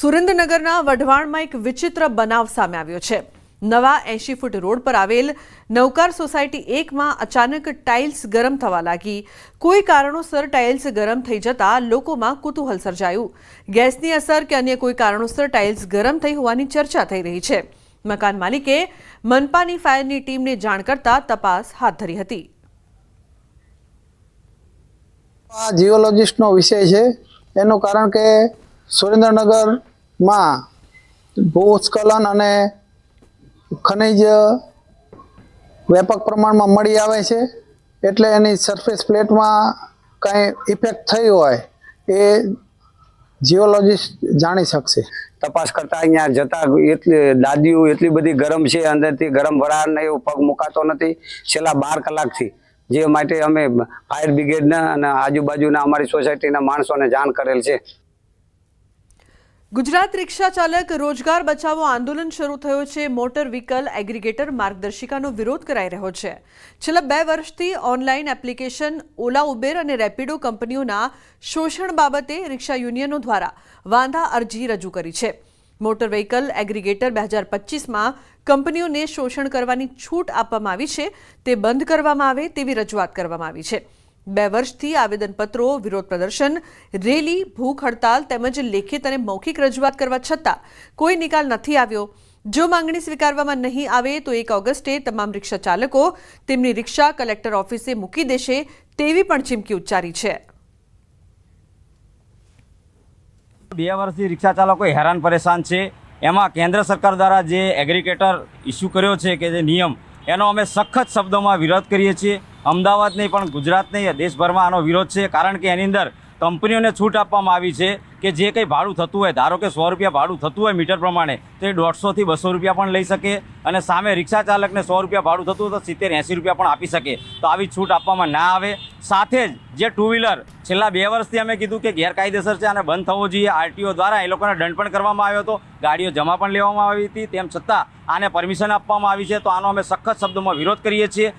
સુરેન્દ્રનગરના વઢવાણમાં એક વિચિત્ર બનાવ સામે આવ્યો છે। નવા 80 ફૂટ રોડ પર આવેલ નવકાર સોસાયટી 1માં અચાનક ટાઇલ્સ ગરમ થવા લાગી। કોઈ કારણોસર ટાઇલ્સ ગરમ થઈ જતા લોકોમાં કુતૂહલ સર્જાયું। ગેસની અસર કે અન્ય કોઈ કારણોસર ટાઇલ્સ ગરમ થઈ હોવાની ચર્ચા થઈ રહી છે। મકાન માલિકે મનપાની ફાયરની ટીમને જાણ કરતા તપાસ હાથ ધરી હતી। આ જીઓલોજિસ્ટનો વિષય છે। એનું કારણ કે સુરેન્દ્રનગરમાં ભૂસ્ખલન અને ખનિજ વ્યાપક પ્રમાણમાં મળી આવે છે, એટલે એની સરફેસ પ્લેટમાં કંઈ ઇફેક્ટ થઈ હોય એ જીઓલોજિસ્ટ જાણી શકશે। તપાસ કરતા અહીંયા જતા દાદીઓ એટલી બધી ગરમ છે, અંદરથી ગરમ વરાળ ને એવું પગ મુકાતો નથી છેલ્લા 12 કલાકથી। જે માટે અમે ફાયર બ્રિગેડના અને આજુબાજુના અમારી સોસાયટીના માણસોને જાણ કરેલ છે। ગુજરાત રિક્ષા ચાલક રોજગાર બચાવો આંદોલન શરૂ થયો છે। મોટર વ્હીકલ એગ્રીગેટર માર્ગદર્શિકાનો વિરોધ કરાઈ રહ્યો છે। છેલ્લા 2 વર્ષથી ઓનલાઈન એપ્લિકેશન ઓલા ઉબેર અને રેપિડો કંપનીઓના શોષણ બાબતે રિક્ષા યુનિયનો દ્વારા વાંધા અરજી રજૂ કરી છે। મોટર વ્હીકલ એગ્રીગેટર 2025માં કંપનીઓને શોષણ કરવાની છૂટ આપવામાં આવી છે, તે બંધ કરવામાં આવે તેવી રજૂઆત કરવામાં આવી છે। 2 વર્ષથી આવેદનપત્રો, વિરોધ પ્રદર્શન, રેલી, ભૂખ હડતાલ તેમજ લેખિત અને મૌખિક રજૂઆત કરવા છતાં કોઈ નિકાલ નથી આવ્યો। જો માંગણી સ્વીકારવામાં નહીં આવે તો 1 ઓગસ્ટે તમામ રિક્ષા ચાલકો તેમની રિક્ષા કલેક્ટર ઓફિસે મૂકી દેશે તેવી પણ ચીમકી ઉચ્ચારી છે। 2 વર્ષથી રિક્ષા ચાલકો હેરાન પરેશાન છે। એમાં કેન્દ્ર સરકાર દ્વારા જે એગ્રીગેટર ઇસ્યુ કર્યો છે કે જે નિયમ, એનો અમે સખત શબ્દોમાં વિરોધ કરીએ છીએ। અમદાવાદ નહીં પણ ગુજરાત નહીં, દેશભરમાં આનો વિરોધ છે। કારણ કે એની અંદર કંપનીઓને છૂટ આપવામાં આવી છે કે જે કંઈ ભાડું થતું હોય, ધારો કે 100 રૂપિયા ભાડું થતું હોય મીટર પ્રમાણે, તો એ 150 થી 200 રૂપિયા પણ લઈ શકે, અને સામે રિક્ષા ચાલકને 100 રૂપિયા ભાડું થતું હોય તો 70-80 રૂપિયા પણ આપી શકે। તો આવી છૂટ આપવામાં ના આવે। સાથે જ જે 2 વ્હીલર છેલ્લા 2 વર્ષથી અમે કીધું કે ગેરકાયદેસર છે, આને બંધ થવો જોઈએ। આરટીઓ દ્વારા એ લોકોને દંડ પણ કરવામાં આવ્યો હતો, ગાડીઓ જમા પણ લેવામાં આવી હતી, તેમ છતાં આને પરમિશન આપવામાં આવી છે। તો આનો અમે સખત શબ્દોમાં વિરોધ કરીએ છીએ।